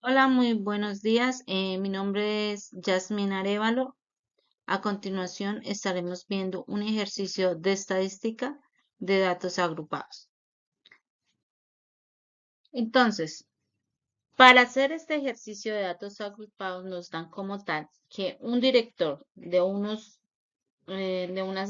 Hola, muy buenos días. Mi nombre es Yasmin Arévalo. A continuación estaremos viendo un ejercicio de estadística de datos agrupados. Entonces, para hacer este ejercicio de datos agrupados nos dan como tal que un director de unas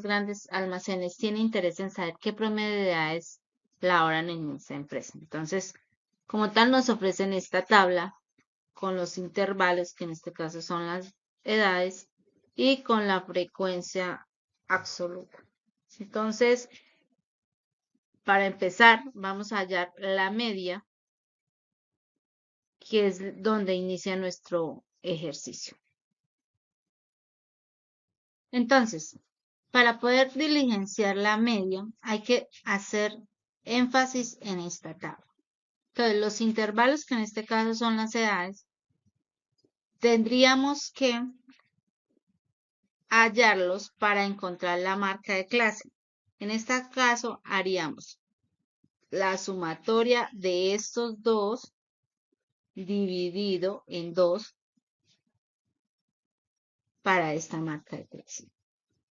grandes almacenes tiene interés en saber qué promedio de edades laboran en esa empresa. Entonces, como tal nos ofrecen esta tabla con los intervalos, que en este caso son las edades, y con la frecuencia absoluta. Entonces, para empezar, vamos a hallar la media, que es donde inicia nuestro ejercicio. Entonces, para poder diligenciar la media, hay que hacer énfasis en esta tabla. Entonces, los intervalos, que en este caso son las edades, tendríamos que hallarlos para encontrar la marca de clase. En este caso haríamos la sumatoria de estos dos dividido en 2 para esta marca de clase.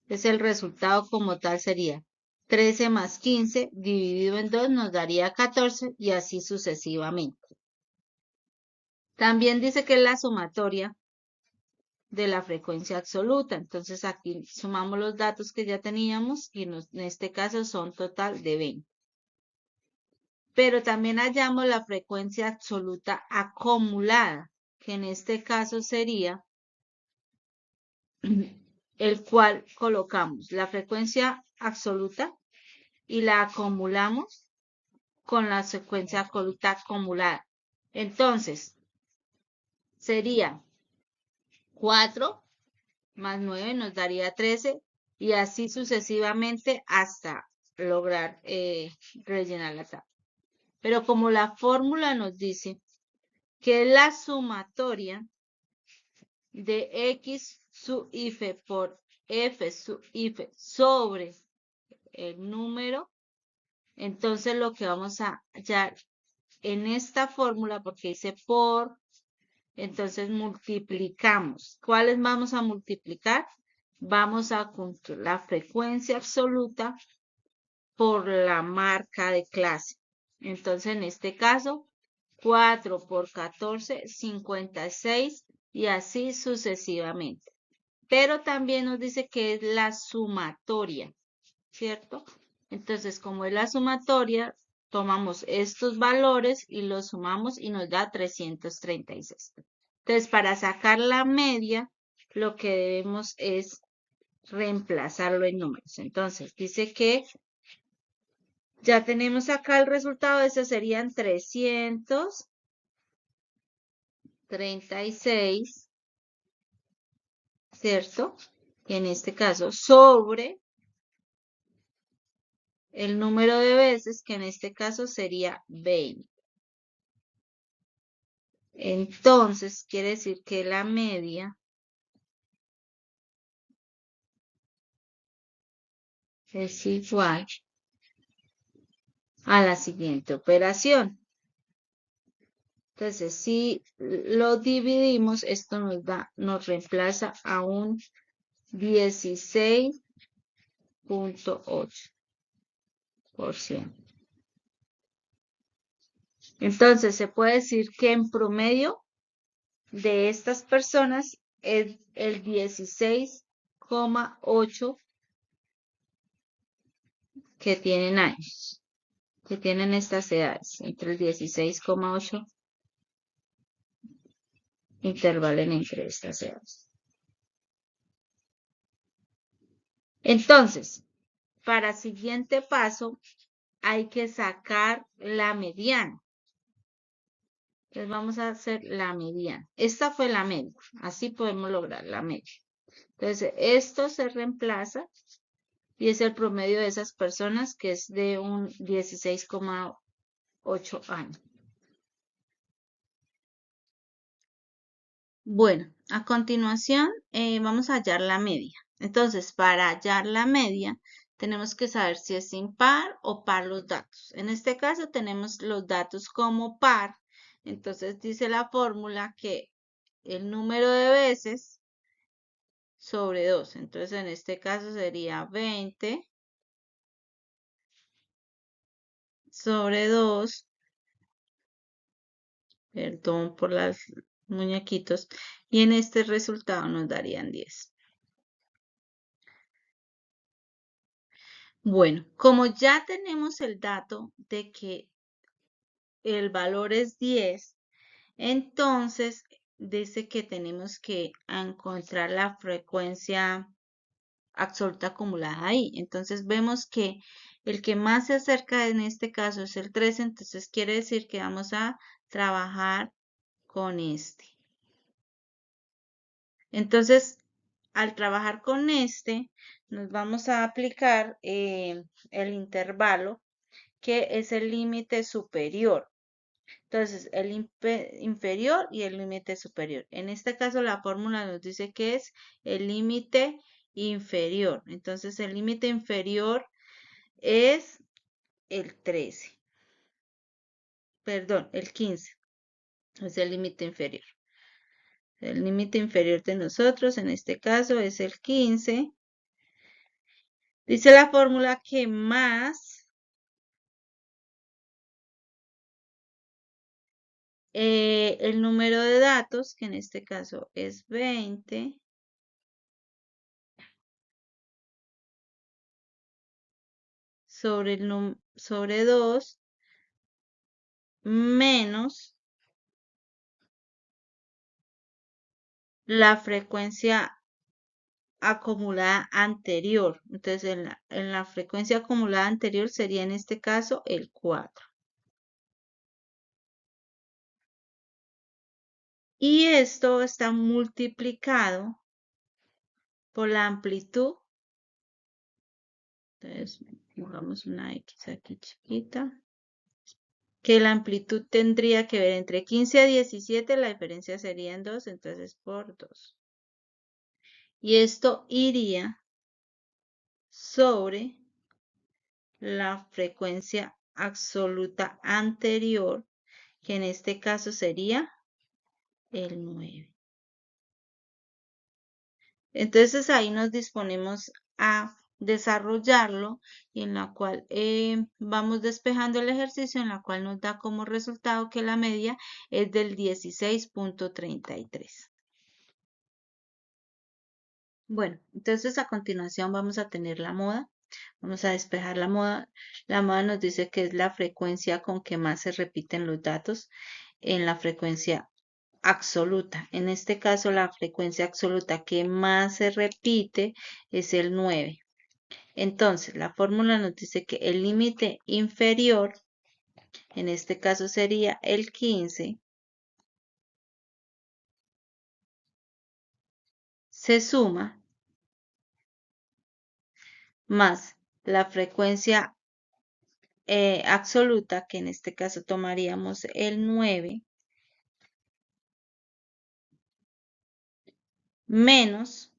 Entonces el resultado como tal sería 13 más 15 dividido en 2 nos daría 14 y así sucesivamente. También dice que es la sumatoria de la frecuencia absoluta. Entonces aquí sumamos los datos que ya teníamos y en este caso son total de 20. Pero también hallamos la frecuencia absoluta acumulada, que en este caso sería el cual colocamos la frecuencia absoluta y la acumulamos con la frecuencia absoluta acumulada. Entonces, sería 4 más 9 nos daría 13 y así sucesivamente hasta lograr rellenar la tabla. Pero como la fórmula nos dice que la sumatoria de x sub if por f sub if sobre el número, entonces lo que vamos a hallar en esta fórmula, porque dice por, entonces multiplicamos. ¿Cuáles vamos a multiplicar? Vamos a contar la frecuencia absoluta por la marca de clase. Entonces, en este caso, 4 por 14, 56 y así sucesivamente. Pero también nos dice que es la sumatoria, ¿cierto? Entonces, como es la sumatoria, tomamos estos valores y los sumamos y nos da 336. Entonces, para sacar la media, lo que debemos es reemplazarlo en números. Entonces, dice que ya tenemos acá el resultado, eso serían 336, ¿cierto? En este caso, sobre el número de veces, que en este caso sería 20. Entonces, quiere decir que la media es igual a la siguiente operación. Entonces, si lo dividimos, esto nos reemplaza a un 16.8%. Entonces, se puede decir que en promedio de estas personas es el 16,8 que tienen años, que tienen estas edades, entre el 16,8 intervalen entre estas edades. Entonces, para el siguiente paso, hay que sacar la mediana. Entonces vamos a hacer la mediana. Esta fue la media. Así podemos lograr la media. Entonces, esto se reemplaza y es el promedio de esas personas, que es de un 16,8 años. Bueno, a continuación vamos a hallar la media. Entonces, para hallar la media, tenemos que saber si es impar o par los datos. En este caso, tenemos los datos como par. Entonces dice la fórmula que el número de veces sobre 2. Entonces en este caso sería 20 sobre 2. Perdón por los muñequitos. Y en este resultado nos darían 10. Bueno, como ya tenemos el dato de que el valor es 10, entonces dice que tenemos que encontrar la frecuencia absoluta acumulada ahí. Entonces vemos que el que más se acerca en este caso es el 13, entonces quiere decir que vamos a trabajar con este. Entonces, al trabajar con este, nos vamos a aplicar el intervalo, que es el límite superior. Entonces, el inferior y el límite superior. En este caso, la fórmula nos dice que es el límite inferior. Entonces, el límite inferior es el 13. Perdón, el 15. Es el límite inferior. El límite inferior de nosotros, en este caso, es el 15. Dice la fórmula que más el número de datos, que en este caso es 20, sobre 2, menos la frecuencia acumulada anterior. Entonces, en la frecuencia acumulada anterior sería en este caso el 4. Y esto está multiplicado por la amplitud. Entonces, pongamos una X aquí chiquita. Que la amplitud tendría que ver entre 15 a 17, la diferencia sería en 2, entonces por 2. Y esto iría sobre la frecuencia absoluta anterior, que en este caso sería el 9. Entonces ahí nos disponemos a desarrollarlo y en la cual vamos despejando el ejercicio, en la cual nos da como resultado que la media es del 16.33. Bueno, entonces a continuación vamos a tener la moda. Vamos a despejar la moda. La moda nos dice que es la frecuencia con que más se repiten los datos en la frecuencia absoluta. En este caso, la frecuencia absoluta que más se repite es el 9. Entonces, la fórmula nos dice que el límite inferior, en este caso sería el 15, se suma más la frecuencia absoluta, que en este caso tomaríamos el 9, menos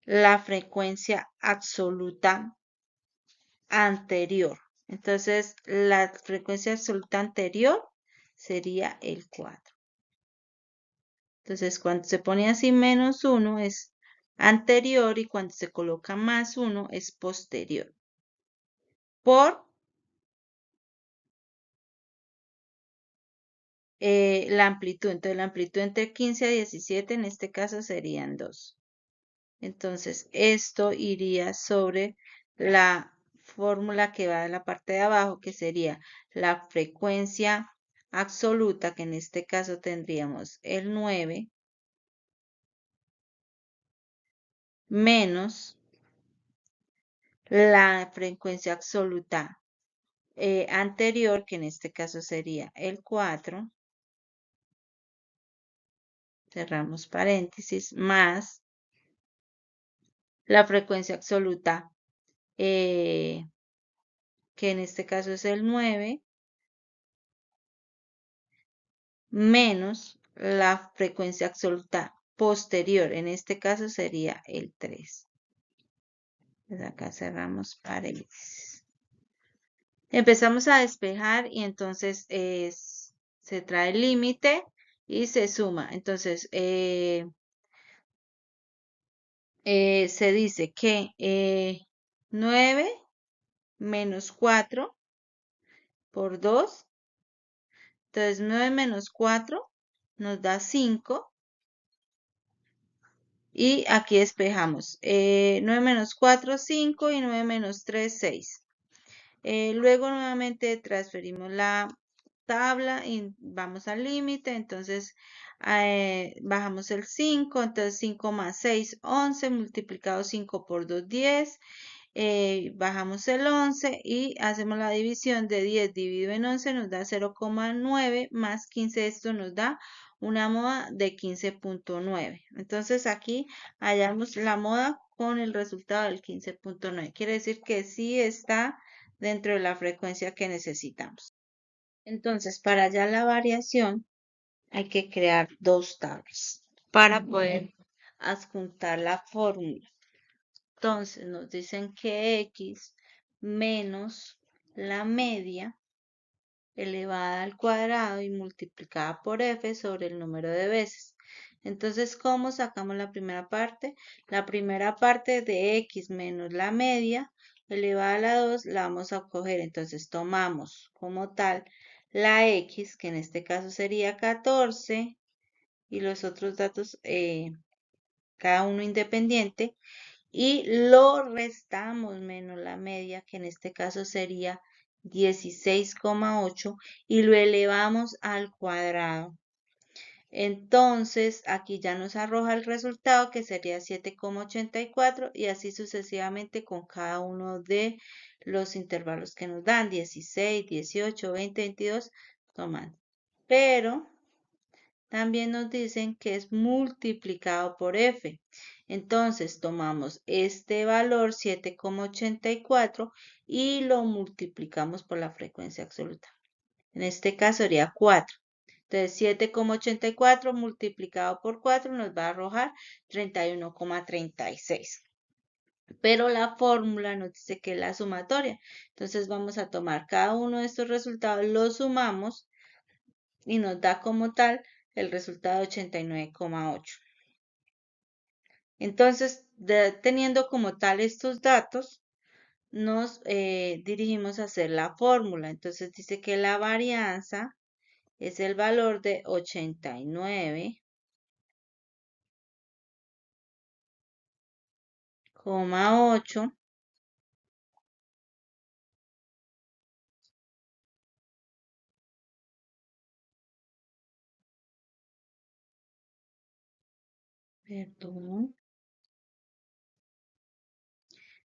la frecuencia absoluta anterior. Entonces, la frecuencia absoluta anterior sería el 4. Entonces, cuando se pone así menos 1 es anterior y cuando se coloca más 1 es posterior. Por la amplitud. Entonces, la amplitud entre 15 a 17 en este caso serían 2. Entonces, esto iría sobre la fórmula que va en la parte de abajo, que sería la frecuencia absoluta, que en este caso tendríamos el 9, menos la frecuencia absoluta anterior, que en este caso sería el 4, cerramos paréntesis, más la frecuencia absoluta, que en este caso es el 9, menos la frecuencia absoluta posterior, en este caso sería el 3. Pues acá cerramos paréntesis. Empezamos a despejar y entonces se trae el límite y se suma. Entonces, se dice que 9 menos 4 por 2. Entonces 9 menos 4 nos da 5. Y aquí despejamos. 9 menos 4, 5 y 9 menos 3, 6. Luego nuevamente transferimos la tabla y vamos al límite. Entonces bajamos el 5. Entonces 5 más 6, 11. Multiplicado 5 por 2, 10. Bajamos el 11 y hacemos la división de 10 dividido en 11 nos da 0,9 más 15, esto nos da una moda de 15,9. Entonces aquí hallamos la moda con el resultado del 15,9. Quiere decir que sí está dentro de la frecuencia que necesitamos. Entonces, para hallar la variación hay que crear dos tablas para poder adjuntar la fórmula. Entonces nos dicen que x menos la media elevada al cuadrado y multiplicada por f sobre el número de veces. Entonces, ¿cómo sacamos la primera parte? La primera parte de x menos la media elevada a la 2 la vamos a coger. Entonces, tomamos como tal la x, que en este caso sería 14, y los otros datos, cada uno independiente, y lo restamos menos la media, que en este caso sería 16,8, y lo elevamos al cuadrado. Entonces, aquí ya nos arroja el resultado, que sería 7,84, y así sucesivamente con cada uno de los intervalos que nos dan, 16, 18, 20, 22, tomando. Pero también nos dicen que es multiplicado por f. Entonces tomamos este valor 7,84 y lo multiplicamos por la frecuencia absoluta. En este caso sería 4. Entonces 7,84 multiplicado por 4 nos va a arrojar 31,36. Pero la fórmula nos dice que es la sumatoria. Entonces vamos a tomar cada uno de estos resultados, los sumamos y nos da como tal el resultado de 89,8. Entonces, teniendo como tal estos datos, nos dirigimos a hacer la fórmula. Entonces dice que la varianza es el valor de 89,8 perdón,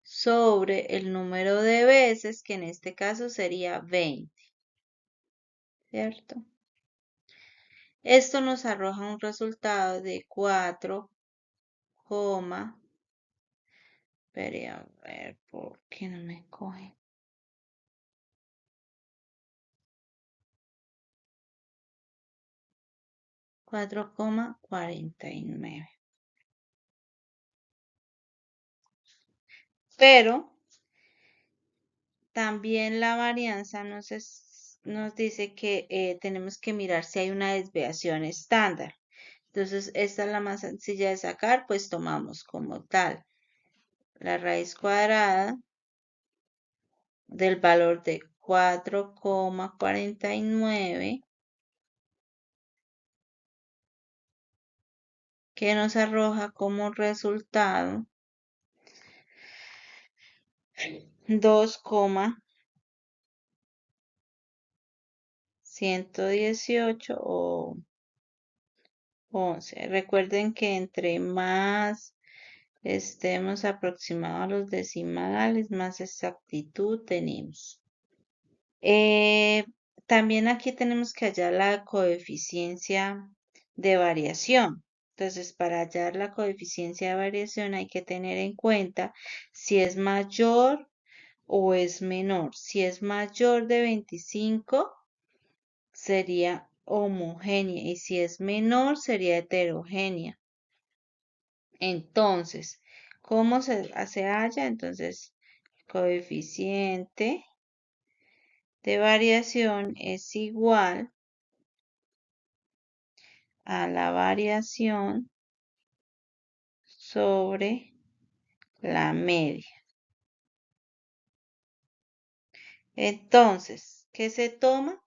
sobre el número de veces, que en este caso sería 20, ¿cierto? Esto nos arroja un resultado de 4, espere a ver por qué no me coge. 4,49. Pero también la varianza nos dice que tenemos que mirar si hay una desviación estándar. Entonces, esta es la más sencilla de sacar, pues tomamos como tal la raíz cuadrada del valor de 4,49, que nos arroja como resultado 2,118 o 11. Recuerden que entre más estemos aproximados a los decimales, más exactitud tenemos. También aquí tenemos que hallar la coeficiencia de variación. Entonces, para hallar la coeficiencia de variación hay que tener en cuenta si es mayor o es menor. Si es mayor de 25, sería homogénea, y si es menor, sería heterogénea. Entonces, ¿cómo se halla? Entonces, coeficiente de variación es igual a la variación sobre la media. Entonces, ¿qué se toma?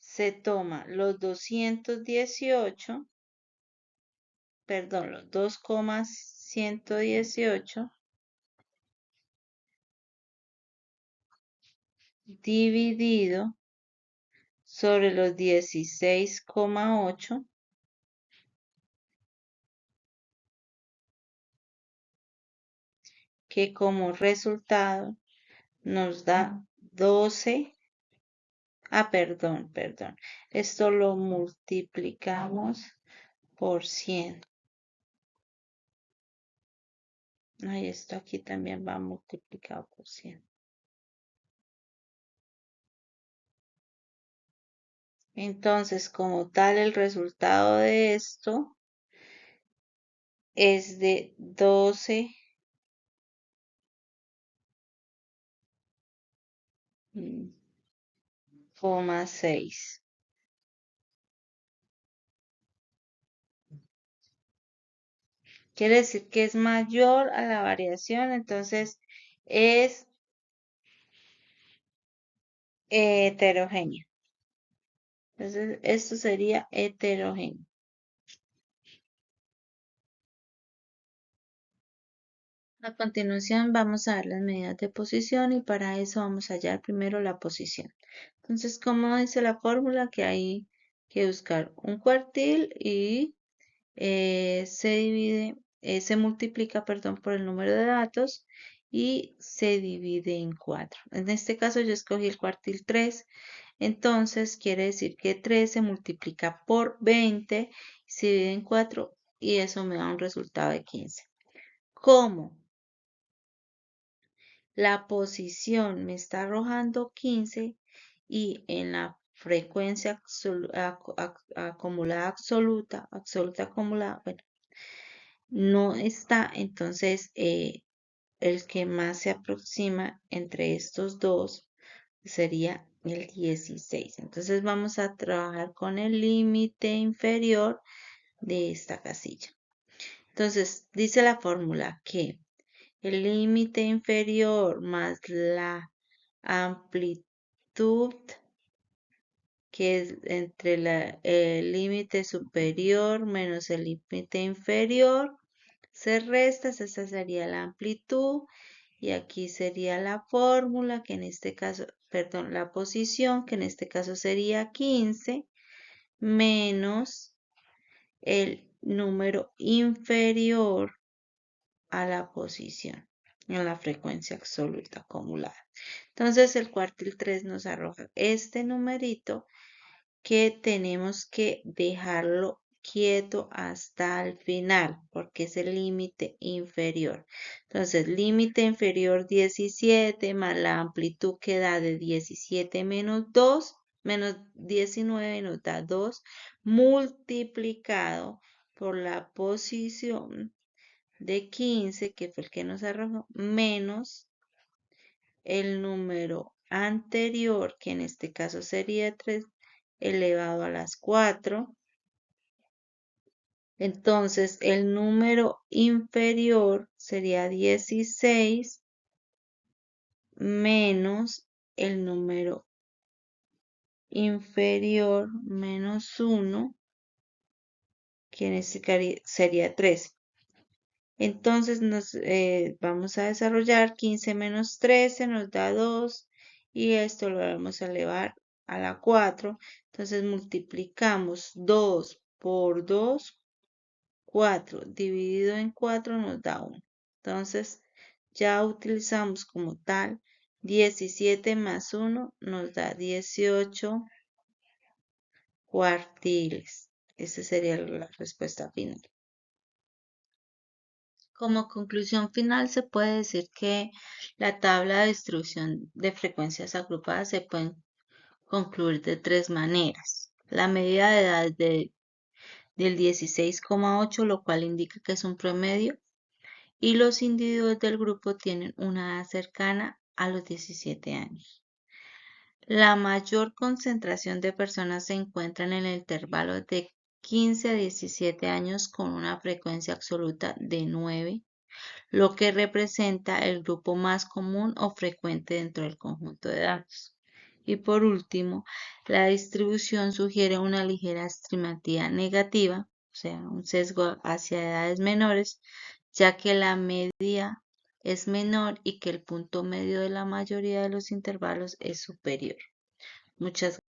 Se toma los 218, perdón, los 2,118 dividido sobre los 16,8, que como resultado nos da 12. Perdón. Esto lo multiplicamos por 100. Esto aquí también va multiplicado por 100. Entonces, como tal, el resultado de esto es de 12,6. Quiere decir que es mayor a la variación, entonces es heterogénea. Entonces, esto sería heterogéneo. A continuación vamos a ver las medidas de posición y para eso vamos a hallar primero la posición. Entonces, como dice la fórmula, que hay que buscar un cuartil y se multiplica, perdón, por el número de datos y se divide en 4. En este caso yo escogí el cuartil 3, entonces quiere decir que 3 se multiplica por 20, se divide en 4 y eso me da un resultado de 15. ¿Cómo? La posición me está arrojando 15 y en la frecuencia acumulada absoluta acumulada, bueno, no está, entonces el que más se aproxima entre estos dos sería el 16. Entonces vamos a trabajar con el límite inferior de esta casilla. Entonces dice la fórmula que el límite inferior más la amplitud que es entre el límite superior menos el límite inferior se resta, esa sería la amplitud y aquí sería la fórmula que en este caso, perdón, la posición que en este caso sería 15 menos el número inferior a la posición en la frecuencia absoluta acumulada. Entonces el cuartil 3 nos arroja este numerito que tenemos que dejarlo quieto hasta el final porque es el límite inferior. Entonces límite inferior 17 más la amplitud que da de 17 menos 2 menos 19 nos da 2 multiplicado por la posición de 15, que fue el que nos arrojó, menos el número anterior, que en este caso sería 3 elevado a las 4. Entonces, el número inferior sería 16 menos el número inferior menos 1, que en este caso sería 13. Entonces nos vamos a desarrollar 15 menos 13 nos da 2 y esto lo vamos a elevar a la 4. Entonces multiplicamos 2 por 2, 4 dividido en 4 nos da 1. Entonces ya utilizamos como tal 17 más 1 nos da 18 cuartiles. Esa sería la respuesta final. Como conclusión final, se puede decir que la tabla de distribución de frecuencias agrupadas se puede concluir de tres maneras. La medida de edad del 16,8, lo cual indica que es un promedio, y los individuos del grupo tienen una edad cercana a los 17 años. La mayor concentración de personas se encuentra en el intervalo de 15 a 17 años con una frecuencia absoluta de 9, lo que representa el grupo más común o frecuente dentro del conjunto de datos. Y por último, la distribución sugiere una ligera estimativa negativa, o sea, un sesgo hacia edades menores, ya que la media es menor y que el punto medio de la mayoría de los intervalos es superior. Muchas